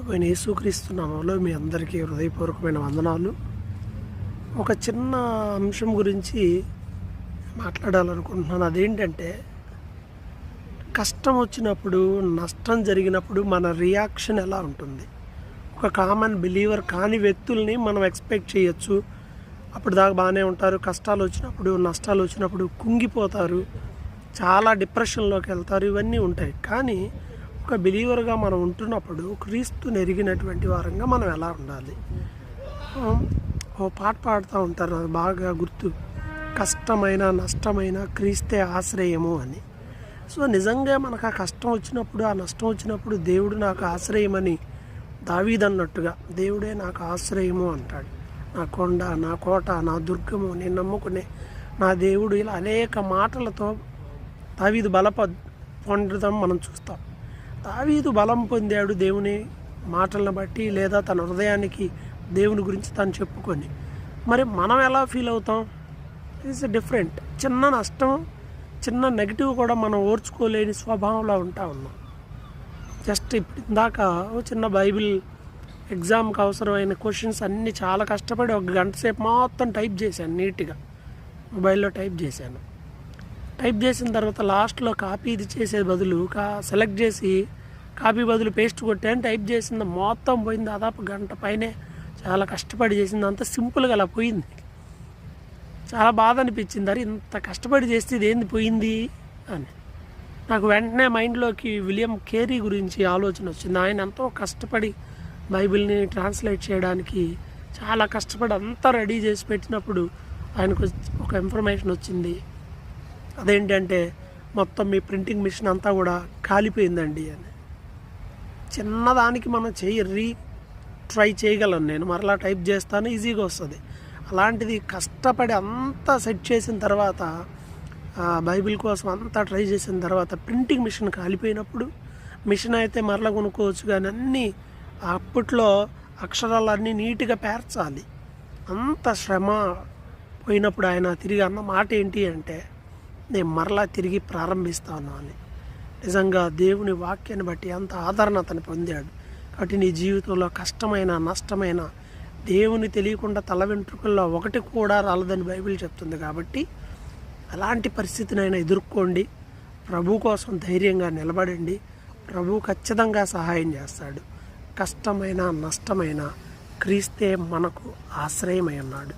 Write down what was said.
ప్రభు అయిన యేసుక్రీస్తు నామములో మీ అందరికీ హృదయపూర్వకమైన వందనాలు. ఒక చిన్న అంశం గురించి మాట్లాడాలనుకుంటున్నాను. అదేంటంటే, కష్టం వచ్చినప్పుడు, నష్టం జరిగినప్పుడు మన రియాక్షన్ ఎలా ఉంటుంది? ఒక కామన్ బిలీవర్ కాని వ్యక్తుల్ని మనం ఎక్స్పెక్ట్ చేయొచ్చు. అప్పుడు దాకా బాగానే ఉంటారు. కష్టాలు వచ్చినప్పుడు, నష్టాలు వచ్చినప్పుడు కుంగిపోతారు, చాలా డిప్రెషన్లోకి వెళ్తారు. ఇవన్నీ ఉంటాయి. కానీ ఒక బిలీవర్గా మనం ఉంటున్నప్పుడు క్రీస్తుని ఎరిగినటువంటి వారంగా మనం ఎలా ఉండాలి? ఓ పాట పాడుతూ ఉంటారు, నాకు బాగా గుర్తు, కష్టమైన నష్టమైన క్రీస్తే ఆశ్రయము అని. సో నిజంగా మనకు ఆ కష్టం వచ్చినప్పుడు, ఆ నష్టం వచ్చినప్పుడు దేవుడు నాకు ఆశ్రయమని దావీదన్నట్టుగా దేవుడే నాకు ఆశ్రయము అంటాడు. నా కొండ, నా కోట, నా దుర్గము, నేను నమ్ముకునే నా దేవుడు, ఇలా అనేక మాటలతో దావీదు పొందడం మనం చూస్తాం. దావీదు బలం పొందాడు దేవుని మాటలను బట్టి, లేదా తన హృదయానికి దేవుని గురించి తను చెప్పుకొని. మరి మనం ఎలా ఫీల్ అవుతాం? It's different. చిన్న నష్టం, చిన్న నెగిటివ్ కూడా మనం ఓర్చుకోలేని స్వభావంలో ఉన్నాం. జస్ట్ ఇప్పుడు ఇందాక చిన్న బైబిల్ ఎగ్జామ్కి అవసరమైన క్వశ్చన్స్ అన్నీ చాలా కష్టపడి 1 గంట సేపు మొత్తం టైప్ చేశాను. నీట్గా మొబైల్లో టైప్ చేశాను. టైప్ చేసిన తర్వాత లాస్ట్లో కాపీ ఇది చేసే బదులు సెలెక్ట్ చేసి కాపీ బదులు పేస్ట్ కొట్టాను. టైప్ చేసింది మొత్తం పోయింది. దాదాపు 1 గంట పైనే చాలా కష్టపడి చేసింది. అంత సింపుల్గా అలా పోయింది. చాలా బాధ అనిపించింది. అరే ఇంత కష్టపడి చేస్తే ఇది ఏంది పోయింది అని. నాకు వెంటనే మైండ్లోకి విలియం కేరీ గురించి ఆలోచన వచ్చింది. ఆయన ఎంతో కష్టపడి బైబిల్ని ట్రాన్స్లేట్ చేయడానికి చాలా కష్టపడి అంతా రెడీ చేసి పెట్టినప్పుడు ఆయనకు ఒక ఇన్ఫర్మేషన్ వచ్చింది. అదేంటంటే, మొత్తం మీ ప్రింటింగ్ మిషన్ అంతా కూడా కాలిపోయిందండి అని. చిన్నదానికి మనం ట్రై చేయగలను, నేను మరలా టైప్ చేస్తాను, ఈజీగా వస్తుంది. అలాంటిది కష్టపడి అంతా సెట్ చేసిన తర్వాత, బైబిల్ కోసం అంతా ట్రై చేసిన తర్వాత ప్రింటింగ్ మిషన్ కాలిపోయినప్పుడు, మిషన్ అయితే మరలా కొనుక్కోవచ్చు కానీ అన్నీ అప్పట్లో అక్షరాలన్నీ నీట్గా పేర్చాలి. అంత శ్రమ పోయినప్పుడు ఆయన తిరిగి అన్న మాట ఏంటి అంటే, నేను మరలా తిరిగి ప్రారంభిస్తాను అని. నిజంగా దేవుని వాక్యాన్ని బట్టి అంత ఆదరణ అతను పొందాడు. కాబట్టి నీ జీవితంలో కష్టమైన, నష్టమైన, దేవుని తెలియకుండా తల వెంట్రుకల్లో ఒకటి కూడా రాలదని బైబిల్ చెప్తుంది. కాబట్టి అలాంటి పరిస్థితినైనా ఎదుర్కోండి. ప్రభు కోసం ధైర్యంగా నిలబడండి. ప్రభు ఖచ్చితంగా సహాయం చేస్తాడు. కష్టమైన, నష్టమైన క్రీస్తే మనకు ఆశ్రయమై ఉన్నాడు.